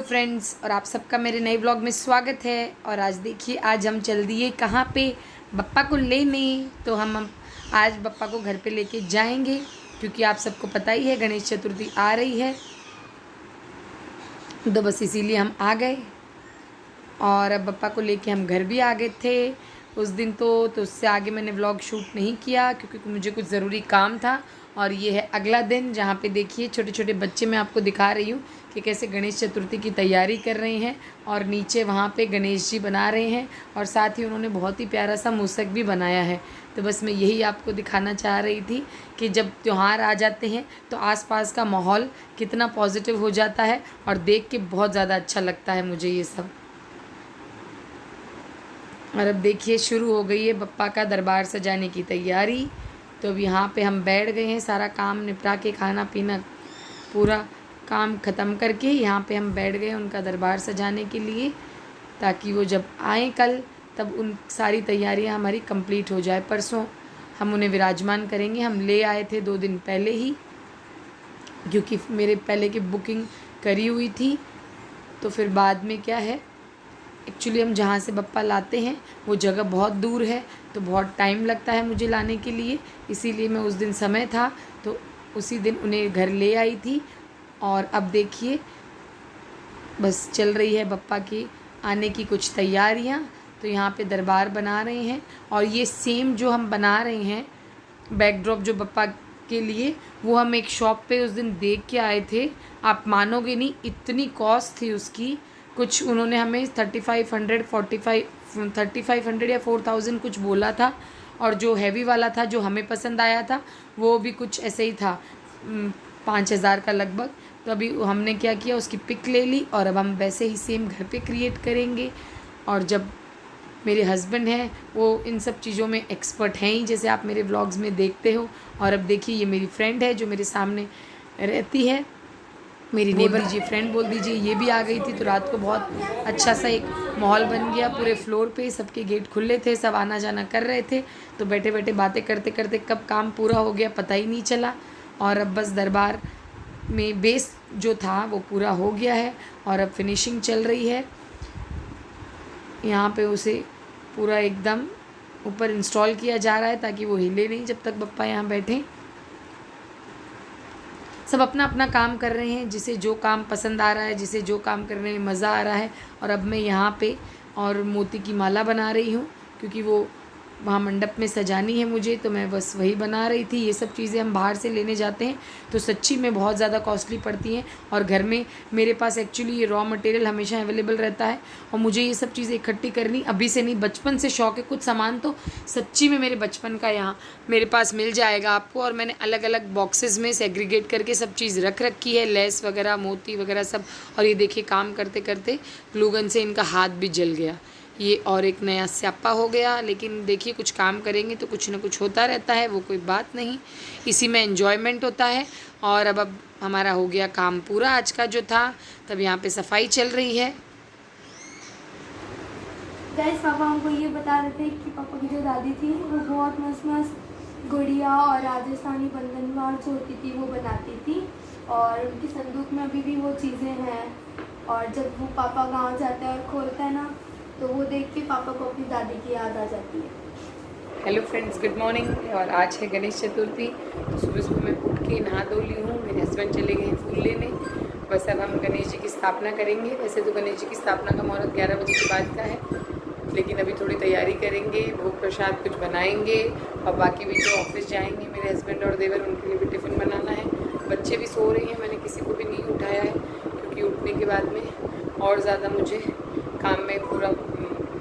Friends, और आप सबका मेरे नए ब्लॉग में स्वागत है। और आज देखिए, आज हम चल दिए कहाँ पे, बप्पा को लेने। तो हम आज बप्पा को घर पे लेके जाएंगे, क्योंकि आप सबको पता ही है गणेश चतुर्थी आ रही है। तो बस इसीलिए हम आ गए, और अब बप्पा को लेके हम घर भी आ गए थे उस दिन। तो उससे आगे मैंने व्लॉग शूट नहीं किया, क्योंकि मुझे कुछ ज़रूरी काम था। और ये है अगला दिन, जहाँ पे देखिए छोटे छोटे बच्चे मैं आपको दिखा रही हूँ कि कैसे गणेश चतुर्थी की तैयारी कर रहे हैं। और नीचे वहाँ पे गणेश जी बना रहे हैं, और साथ ही उन्होंने बहुत ही प्यारा सा मूसक भी बनाया है। तो बस मैं यही आपको दिखाना चाह रही थी कि जब त्यौहार आ जाते हैं तो आसपास का माहौल कितना पॉजिटिव हो जाता है, और देख के बहुत ज़्यादा अच्छा लगता है मुझे ये सब। और अब देखिए शुरू हो गई है बप्पा का दरबार सजाने की तैयारी। तो अब यहाँ पे हम बैठ गए हैं, सारा काम निपटा के, खाना पीना पूरा काम ख़त्म करके यहाँ पे हम बैठ गए उनका दरबार सजाने के लिए, ताकि वो जब आएँ कल तब उन सारी तैयारियाँ हमारी कंप्लीट हो जाए। परसों हम उन्हें विराजमान करेंगे। हम ले आए थे 2 दिन पहले ही, क्योंकि मेरे पहले की बुकिंग करी हुई थी। तो फिर बाद में क्या है, एक्चुअली हम जहाँ से बप्पा लाते हैं वो जगह बहुत दूर है, तो बहुत टाइम लगता है मुझे लाने के लिए। इसीलिए मैं उस दिन समय था तो उसी दिन उन्हें घर ले आई थी। और अब देखिए बस चल रही है बप्पा की आने की कुछ तैयारियाँ। तो यहाँ पे दरबार बना रहे हैं, और ये सेम जो हम बना रहे हैं बैकड्रॉप जो बप्पा के लिए, वो हम एक शॉप पे उस दिन देख के आए थे। आप मानोगे नहीं, इतनी कॉस्ट थी उसकी। कुछ उन्होंने हमें 3500 या 4000 कुछ बोला था। और जो हैवी वाला था जो हमें पसंद आया था वो भी कुछ ऐसे ही था, 5000 का लगभग। तो अभी हमने क्या किया, उसकी पिक ले ली, और अब हम वैसे ही सेम घर पे क्रिएट करेंगे। और जब मेरे हस्बैंड हैं वो इन सब चीज़ों में एक्सपर्ट हैं ही, जैसे आप मेरे व्लॉग्स में देखते हो। और अब देखिए ये मेरी फ्रेंड है जो मेरे सामने रहती है, मेरी नेबर दीजिए, फ्रेंड बोल दीजिए, ये भी आ गई थी। तो रात को बहुत अच्छा सा एक माहौल बन गया पूरे फ्लोर पे। सबके गेट खुले थे, सब आना जाना कर रहे थे। तो बैठे बैठे बातें करते करते कब काम पूरा हो गया पता ही नहीं चला। और अब बस दरबार में बेस जो था वो पूरा हो गया है, और अब फिनिशिंग चल रही है। यहाँ पे उसे पूरा एकदम ऊपर इंस्टॉल किया जा रहा है, ताकि वो हिले नहीं जब तक बप्पा यहाँ बैठें। सब अपना अपना काम कर रहे हैं, जिसे जो काम पसंद आ रहा है, जिसे जो काम करने में मज़ा आ रहा है। और अब मैं यहाँ पे और मोती की माला बना रही हूँ, क्योंकि वो वहाँ मंडप में सजानी है मुझे, तो मैं बस वही बना रही थी। ये सब चीज़ें हम बाहर से लेने जाते हैं तो सच्ची में बहुत ज़्यादा कॉस्टली पड़ती हैं, और घर में मेरे पास एक्चुअली ये रॉ मटेरियल हमेशा अवेलेबल रहता है। और मुझे ये सब चीज़ें इकट्ठी करनी अभी से नहीं, बचपन से शौक़ है। कुछ सामान तो सच्ची में मेरे बचपन का यहाँ मेरे पास मिल जाएगा आपको। और मैंने अलग अलग बॉक्सेस में सेग्रीगेट करके सब चीज़ रख रखी है, लेस वगैरह, मोती वगैरह सब। और ये देखिए काम करते करते ग्लू गन से इनका हाथ भी जल गया ये, और एक नया स्यापा हो गया। लेकिन देखिए कुछ काम करेंगे तो कुछ ना कुछ होता रहता है, वो कोई बात नहीं, इसी में एन्जॉयमेंट होता है। और अब हमारा हो गया काम पूरा आज का जो था। तब यहाँ पे सफाई चल रही है। गाइस, पापा हमको ये बता रहे थे कि पापा की जो दादी थी वो बहुत मस्त मस्त गुड़िया और राजस्थानी बंधन जो होती थी वो बनाती थी, और उनकी संदूक में अभी भी वो चीज़ें हैं। और जब वो पापा गांव जाते हैं और खोलते हैं ना, तो वो देख के पापा को अपनी दादी की याद आ जाती है। Hello friends, good morning. और आज है गणेश चतुर्थी। तो सुबह सुबह मैं उठ के नहा धो ली हूँ, मेरे हस्बैंड चले गए हैं फूल लेने। बस अब हम गणेश जी की स्थापना करेंगे। वैसे तो गणेश जी की स्थापना का मुहूर्त 11 बजे के बाद का है, लेकिन अभी थोड़ी तैयारी करेंगे, भोग प्रसाद कुछ बनाएंगे। और बाकी भी जो ऑफिस जाएंगे मेरे हस्बैंड और देवर, उनके लिए भी टिफ़िन बनाना है। बच्चे भी सो रही हैं, मैंने किसी को भी नहीं उठाया है, क्योंकि उठने के बाद में और ज़्यादा मुझे काम में पूरा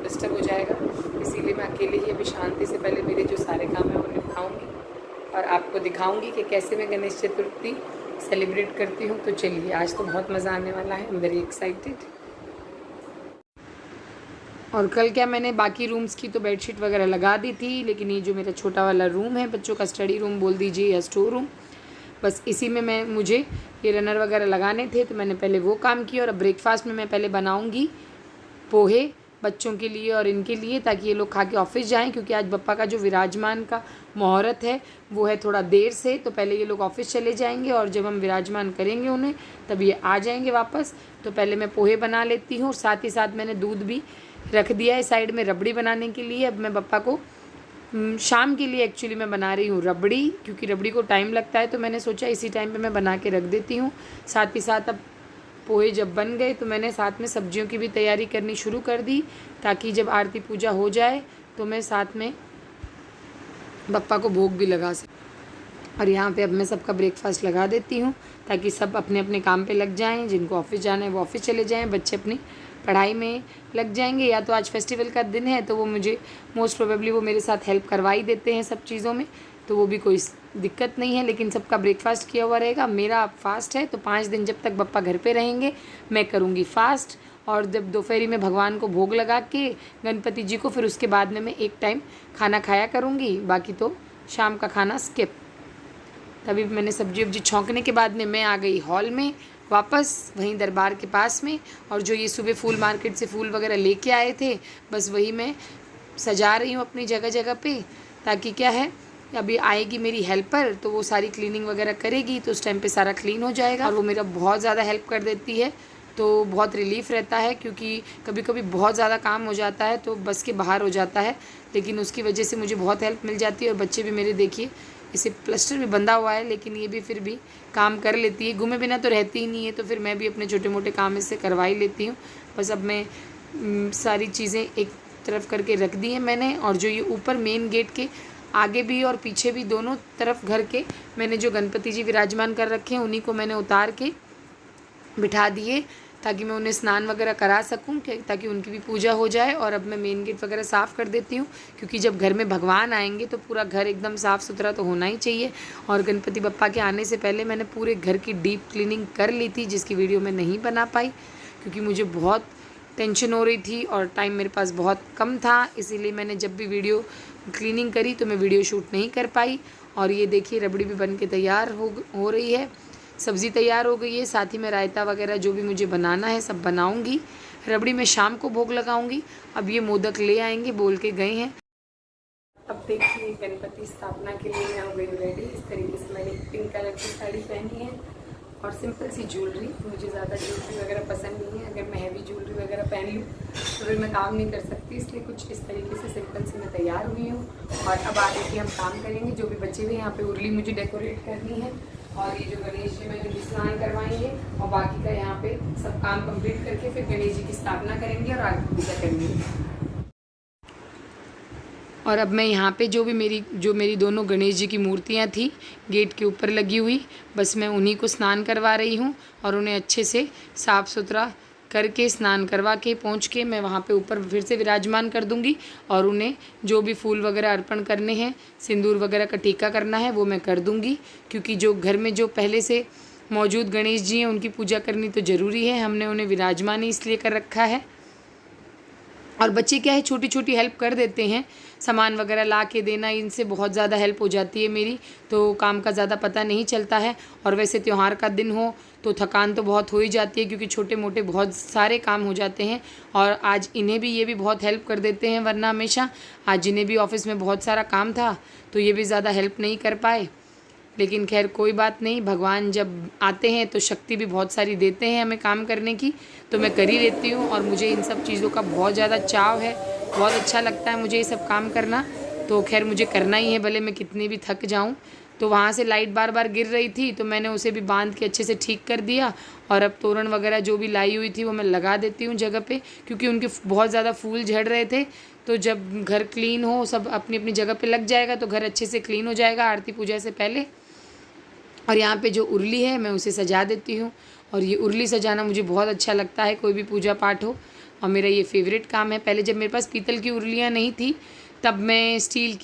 डिस्टर्ब हो जाएगा। इसीलिए मैं अकेले ही अभी शांति से पहले मेरे जो सारे काम हैं वो निपटाऊँगी, और आपको दिखाऊँगी कि कैसे मैं गणेश चतुर्थी सेलिब्रेट करती हूँ। तो चलिए, आज तो बहुत मज़ा आने वाला है, आई एम वेरी एक्साइटेड। और कल क्या, मैंने बाकी रूम्स की तो बेडशीट वगैरह लगा दी थी, लेकिन ये जो मेरा छोटा वाला रूम है, बच्चों का स्टडी रूम बोल दीजिए या स्टोर रूम, बस इसी में मुझे ये रनर वगैरह लगाने थे। तो मैंने पहले वो काम किया, और अब ब्रेकफास्ट में मैं पहले बनाऊंगी पोहे बच्चों के लिए और इनके लिए, ताकि ये लोग खा के ऑफिस जाएं, क्योंकि आज बप्पा का जो विराजमान का मुहूर्त है वो है थोड़ा देर से। तो पहले ये लोग ऑफिस चले जाएंगे और जब हम विराजमान करेंगे उन्हें तब ये आ जाएंगे वापस। तो पहले मैं पोहे बना लेती हूँ, साथ ही साथ मैंने दूध भी रख दिया है साइड में रबड़ी बनाने के लिए। अब मैं बप्पा को शाम के लिए एक्चुअली मैं बना रही हूँ रबड़ी, क्योंकि रबड़ी को टाइम लगता है, तो मैंने सोचा इसी टाइम पे मैं बना के रख देती हूँ। साथ ही साथ अब पोहे जब बन गए तो मैंने साथ में सब्जियों की भी तैयारी करनी शुरू कर दी, ताकि जब आरती पूजा हो जाए तो मैं साथ में बप्पा को भोग भी लगा सकूँ। और यहाँ पे अब मैं सबका ब्रेकफास्ट लगा देती हूँ, ताकि सब अपने अपने काम पे लग जाएं। जिनको ऑफिस जाना है वो ऑफिस चले जाएं, बच्चे अपनी पढ़ाई में लग जाएंगे। या तो आज फेस्टिवल का दिन है तो वो मुझे मोस्ट प्रोबेबली वो मेरे साथ हेल्प करवा ही देते हैं सब चीज़ों में, तो वो भी कोई दिक्कत नहीं है। लेकिन सबका ब्रेकफास्ट किया हुआ रहेगा। मेरा फास्ट है, तो 5 दिन जब तक बप्पा घर पे रहेंगे मैं करूँगी फास्ट। और जब दोपहरी में भगवान को भोग लगा के गणपति जी को, फिर उसके बाद में मैं एक टाइम खाना खाया करूँगी, बाकी तो शाम का खाना स्किप। तभी मैंने सब्जी वब्जी छौंकने के बाद में मैं आ गई हॉल में वापस, वहीं दरबार के पास में। और जो ये सुबह फूल मार्केट से फूल वगैरह लेके आए थे, बस वही मैं सजा रही हूँ अपनी जगह जगह पे, ताकि क्या है अभी आएगी मेरी हेल्पर तो वो सारी क्लीनिंग वगैरह करेगी, तो उस टाइम पे सारा क्लीन हो जाएगा। और वो मेरा बहुत ज़्यादा हेल्प कर देती है, तो बहुत रिलीफ रहता है, क्योंकि कभी कभी बहुत ज़्यादा काम हो जाता है तो बस के बाहर हो जाता है, लेकिन उसकी वजह से मुझे बहुत हेल्प मिल जाती है। और बच्चे भी मेरे देखिए, इसे प्लास्टर भी बंधा हुआ है, लेकिन ये भी फिर भी काम कर लेती है, घूमे बिना तो रहती ही नहीं है, तो फिर मैं भी अपने छोटे मोटे काम इससे करवा ही लेती हूँ। बस अब मैं सारी चीज़ें एक तरफ करके रख दी हैं मैंने। और जो ये ऊपर मेन गेट के आगे भी और पीछे भी दोनों तरफ घर के मैंने जो गणपति जी विराजमान कर रखे हैं, उन्हीं को मैंने उतार के बिठा दिए, ताकि मैं उन्हें स्नान वगैरह करा सकूं, ताकि उनकी भी पूजा हो जाए। और अब मैं मेन गेट वगैरह साफ़ कर देती हूँ, क्योंकि जब घर में भगवान आएंगे तो पूरा घर एकदम साफ़ सुथरा तो होना ही चाहिए। और गणपति बप्पा के आने से पहले मैंने पूरे घर की डीप क्लीनिंग कर ली थी, जिसकी वीडियो मैं नहीं बना पाई, क्योंकि मुझे बहुत टेंशन हो रही थी और टाइम मेरे पास बहुत कम था। इसीलिए मैंने जब भी वीडियो क्लीनिंग करी तो मैं वीडियो शूट नहीं कर पाई। और ये देखिए रबड़ी भी बन के तैयार हो रही है, सब्ज़ी तैयार हो गई है, साथ ही में रायता वगैरह जो भी मुझे बनाना है सब बनाऊंगी। रबड़ी में शाम को भोग लगाऊंगी। अब ये मोदक ले आएंगे, बोल के गए हैं। अब देखिए गणपति स्थापना के लिए मैं हो गई रेडी। इस तरीके से मैंने पिंक कलर की साड़ी पहनी है और सिंपल सी ज्वेलरी। मुझे ज़्यादा ज्वेलरी वगैरह पसंद नहीं है, अगर मैं हैवी ज्वेलरी वगैरह पहन लूँ तो फिर मैं काम नहीं कर सकती, इसलिए कुछ इस तरीके से सिंपल से मैं तैयार हुई हूँ। और अब आगे की हम काम करेंगे, जो भी बचे हुए यहाँ पे उर्ली मुझे डेकोरेट करनी है, और ये जो गणेश जी मैंने स्नान करवाएंगे, और बाकी का यहाँ पे सब काम कंप्लीट करके फिर गणेश जी की स्थापना करेंगे और आगे पूजा करेंगे। और अब मैं यहाँ पे जो मेरी दोनों गणेश जी की मूर्तियाँ थी गेट के ऊपर लगी हुई, बस मैं उन्हीं को स्नान करवा रही हूँ और उन्हें अच्छे से साफ़ सुथरा करके स्नान करवा के पहुँच के मैं वहाँ पे ऊपर फिर से विराजमान कर दूँगी। और उन्हें जो भी फूल वगैरह अर्पण करने हैं, सिंदूर वगैरह का टीका करना है, वो मैं कर दूँगी, क्योंकि जो घर में जो पहले से मौजूद गणेश जी हैं उनकी पूजा करनी तो ज़रूरी है। हमने उन्हें विराजमान ही इसलिए कर रखा है। और बच्चे क्या है छोटी छोटी हेल्प कर देते हैं, सामान वगैरह ला के देना, इनसे बहुत ज़्यादा हेल्प हो जाती है मेरी, तो काम का ज़्यादा पता नहीं चलता है। और वैसे त्यौहार का दिन हो तो थकान तो बहुत हो ही जाती है, क्योंकि छोटे मोटे बहुत सारे काम हो जाते हैं। और आज इन्हें भी ये भी बहुत हेल्प कर देते हैं, वरना हमेशा आज इन्हें भी ऑफिस में बहुत सारा काम था तो ये भी ज़्यादा हेल्प नहीं कर पाए। लेकिन खैर कोई बात नहीं, भगवान जब आते हैं तो शक्ति भी बहुत सारी देते हैं हमें काम करने की, तो मैं कर ही लेती हूँ। और मुझे इन सब चीज़ों का बहुत ज़्यादा चाव है, बहुत अच्छा लगता है मुझे ये सब काम करना, तो खैर मुझे करना ही है, भले मैं कितनी भी थक जाऊँ। तो वहाँ से लाइट बार बार गिर रही थी तो मैंने उसे भी बांध के अच्छे से ठीक कर दिया। और अब तोरण वगैरह जो भी लाई हुई थी वो मैं लगा देती हूँ जगह पे, क्योंकि उनके बहुत ज़्यादा फूल झड़ रहे थे। तो जब घर क्लीन हो, सब अपनी अपनी जगह पे लग जाएगा तो घर अच्छे से क्लीन हो जाएगा आरती पूजा से पहले। और यहाँ पे जो उर्ली है मैं उसे सजा देती हूँ, और ये उर्ली सजाना मुझे बहुत अच्छा लगता है, कोई भी पूजा पाठ हो, और मेरा ये फेवरेट काम है। पहले जब मेरे पास पीतल की उर्लियाँ नहीं थी तब मैं स्टील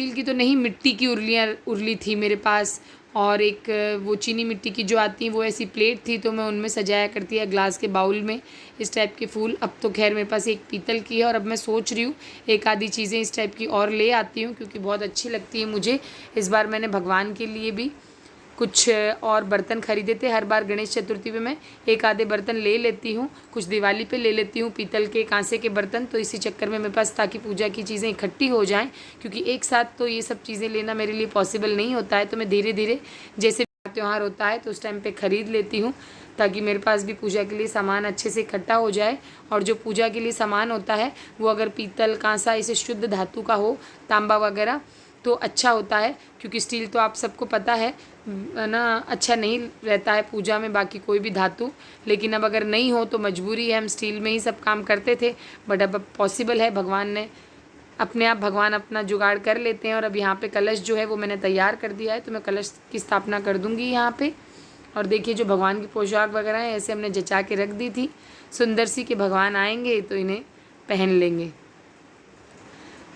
की तो नहीं, मिट्टी की उर्ली थी मेरे पास, और एक वो चीनी मिट्टी की जो आती है वो ऐसी प्लेट थी, तो मैं उनमें सजाया करती है ग्लास के बाउल में इस टाइप के फूल। अब तो खैर मेरे पास एक पीतल की है, और अब मैं सोच रही हूँ एक आधी चीज़ें इस टाइप की और ले आती हूँ, क्योंकि बहुत अच्छी लगती है मुझे। इस बार मैंने भगवान के लिए भी कुछ और बर्तन खरीदे थे। हर बार गणेश चतुर्थी पे मैं एक आधे बर्तन ले लेती हूँ, कुछ दिवाली पे ले लेती हूँ पीतल के, कांसे के बर्तन। तो इसी चक्कर में मेरे पास, ताकि पूजा की चीज़ें इकट्ठी हो जाएं, क्योंकि एक साथ तो ये सब चीज़ें लेना मेरे लिए पॉसिबल नहीं होता है। तो मैं धीरे धीरे, जैसे त्यौहार होता है तो उस टाइम पे ख़रीद लेती हूँ, ताकि मेरे पास भी पूजा के लिए सामान अच्छे से इकट्ठा हो जाए। और जो पूजा के लिए सामान होता है वो अगर पीतल, कांसा, इसे शुद्ध धातु का हो, तांबा वगैरह, तो अच्छा होता है। क्योंकि स्टील तो आप सबको पता है ना, अच्छा नहीं रहता है पूजा में, बाकी कोई भी धातु। लेकिन अब अगर नहीं हो तो मजबूरी है, हम स्टील में ही सब काम करते थे, बट अब पॉसिबल है, भगवान ने अपने आप, भगवान अपना जुगाड़ कर लेते हैं। और अब यहाँ पे कलश जो है वो मैंने तैयार कर दिया है, तो मैं कलश की स्थापना कर दूँगी यहाँ पे। और देखिए जो भगवान की पोशाक वगैरह है ऐसे हमने जचा के रख दी थी, सुंदर सी, कि भगवान आएंगे तो इन्हें पहन लेंगे।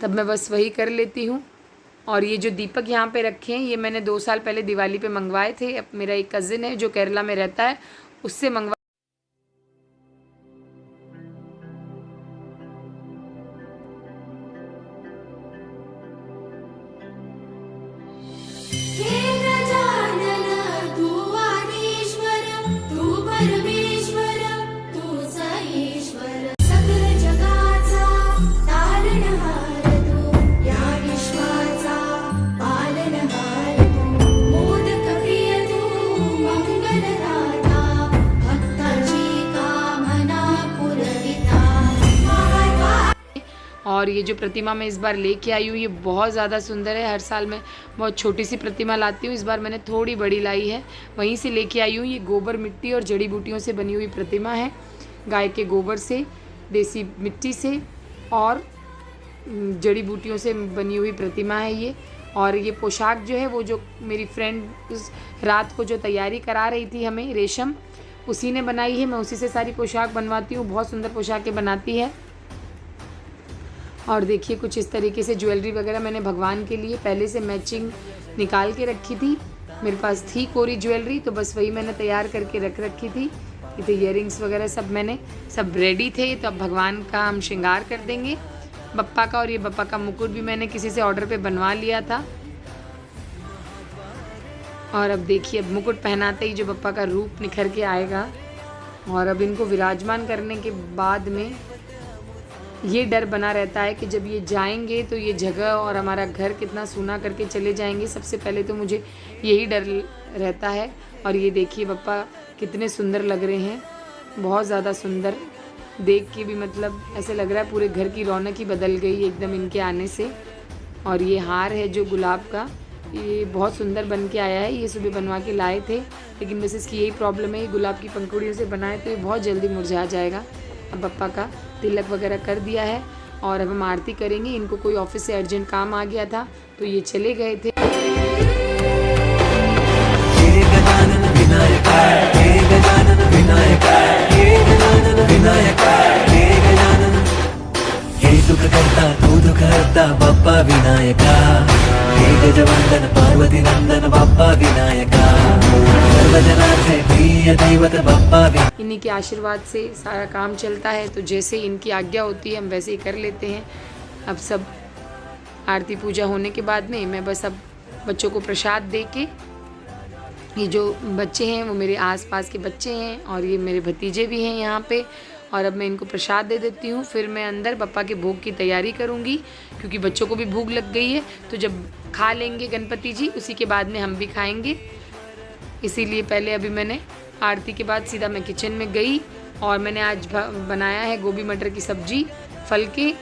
तब मैं बस वही कर लेती हूँ। और ये जो दीपक यहाँ पे रखे हैं, ये मैंने 2 साल पहले दिवाली पे मंगवाए थे। अब मेरा एक कज़िन है जो केरला में रहता है, उससे मंगवा। और ये जो प्रतिमा मैं इस बार लेके आई हूँ ये बहुत ज़्यादा सुंदर है। हर साल मैं बहुत छोटी सी प्रतिमा लाती हूँ, इस बार मैंने थोड़ी बड़ी लाई है, वहीं से लेके आई हूँ। ये गोबर, मिट्टी और जड़ी बूटियों से बनी हुई प्रतिमा है, गाय के गोबर से, देसी मिट्टी से और जड़ी बूटियों से बनी हुई प्रतिमा है ये। और ये पोशाक जो है वो जो मेरी फ्रेंड उस रात को जो तैयारी करा रही थी हमें, रेशम, उसी ने बनाई है। मैं उसी से सारी पोशाक बनवाती हूँ, बहुत सुंदर पोशाकें बनाती है। और देखिए कुछ इस तरीके से ज्वेलरी वगैरह मैंने भगवान के लिए पहले से मैचिंग निकाल के रखी थी। मेरे पास थी कोरी ज्वेलरी, तो बस वही मैंने तैयार करके रख रखी थी। ये तो ईयरिंग्स वगैरह सब मैंने सब रेडी थे। तो अब भगवान का हम श्रृंगार कर देंगे, बप्पा का। और ये बप्पा का मुकुट भी मैंने किसी से ऑर्डर पे बनवा लिया था। और अब देखिए, अब मुकुट पहनाते ही जो बप्पा का रूप निखर के आएगा। और अब इनको विराजमान करने के बाद में ये डर बना रहता है कि जब ये जाएंगे तो ये जगह और हमारा घर कितना सूना करके चले जाएंगे। सबसे पहले तो मुझे यही डर रहता है। और ये देखिए बप्पा कितने सुंदर लग रहे हैं, बहुत ज़्यादा सुंदर, देख के भी मतलब ऐसे लग रहा है पूरे घर की रौनक ही बदल गई एकदम इनके आने से। और ये हार है जो गुलाब का, ये बहुत सुंदर बन के आया है। ये सुबह बनवा के लाए थे, लेकिन बस इसकी यही प्रॉब्लम है, ये गुलाब की पंखुड़ियों से बनाए तो ये बहुत जल्दी मुरझा जाएगा। अब बप्पा का तिलक वगैरह कर दिया है और अब हम आरती करेंगे। इनको कोई ऑफिस से अर्जेंट काम आ गया था तो ये चले गए थे। दुख करता तू दुख हरता बप्पा विनायका, हे गजवंदन पार्वती नंदन बप्पा विनायका, सर्वजनार्थे प्रिय दैवत बप्पा। इन्हीं के आशीर्वाद से सारा काम चलता है, तो जैसे इनकी आज्ञा होती है हम वैसे ही कर लेते हैं। अब सब आरती पूजा होने के बाद में मैं बस अब बच्चों को प्रसाद दे के, ये जो बच्चे हैं वो मेरे आसपास के बच्चे हैं और ये मेरे भतीजे भी हैं यहाँ पे, और अब मैं इनको प्रसाद दे देती हूँ। फिर मैं अंदर बप्पा के भोग की तैयारी करूँगी, क्योंकि बच्चों को भी भूख लग गई है। तो जब खा लेंगे गणपति जी, उसी के बाद में हम भी खाएंगे। इसीलिए पहले अभी मैंने आरती के बाद सीधा मैं किचन में गई और मैंने आज बनाया है गोभी मटर की सब्जी, फल के,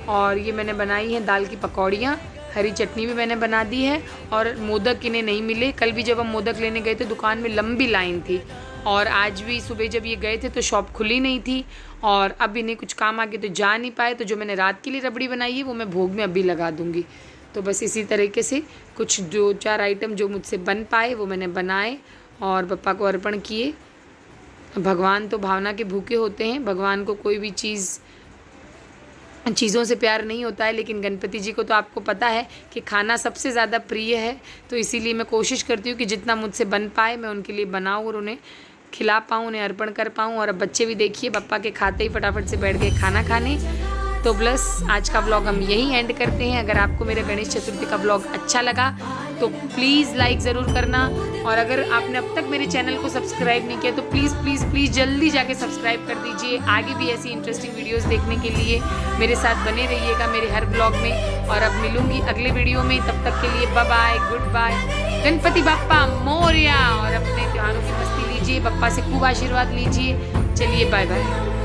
और ये मैंने बनाई है दाल की पकौड़ियाँ, हरी चटनी भी मैंने बना दी है। और मोदक इन्हें नहीं मिले, कल भी जब हम मोदक लेने गए थे दुकान में लंबी लाइन थी, और आज भी सुबह जब ये गए थे तो शॉप खुली नहीं थी, और अब इन्हें कुछ काम आ गया तो जा नहीं पाए। तो जो मैंने रात के लिए रबड़ी बनाई है वो मैं भोग में अभी लगा दूँगी। तो बस इसी तरीके से कुछ 2-4 आइटम जो मुझसे बन पाए वो मैंने बनाए और बप्पा को अर्पण किए। भगवान तो भावना के भूखे होते हैं, भगवान को कोई भी चीज़ों से प्यार नहीं होता है, लेकिन गणपति जी को तो आपको पता है कि खाना सबसे ज़्यादा प्रिय है। तो इसीलिए मैं कोशिश करती हूँ कि जितना मुझसे बन पाए मैं उनके लिए बनाऊँ और उन्हें खिला पाऊँ, उन्हें अर्पण कर पाऊँ। और अब बच्चे भी देखिए बप्पा के खाते ही फटाफट से बैठ गए खाना खाने। तो बस आज का व्लॉग हम यहीं एंड करते हैं। अगर आपको मेरा गणेश चतुर्थी का व्लॉग अच्छा लगा तो प्लीज़ लाइक ज़रूर करना। और अगर आपने अब तक मेरे चैनल को सब्सक्राइब नहीं किया तो प्लीज़ प्लीज़ प्लीज़ जल्दी जाके सब्सक्राइब कर दीजिए। आगे भी ऐसी इंटरेस्टिंग वीडियोस देखने के लिए मेरे साथ बने रहिएगा मेरे हर ब्लॉग में। और अब मिलूंगी अगले वीडियो में, तब तक के लिए bye bye, goodbye, Ganpati Bappa Morya. और अपने त्योहारों की मस्ती लीजिए, बप्पा से खूब आशीर्वाद लीजिए। चलिए बाय बाय।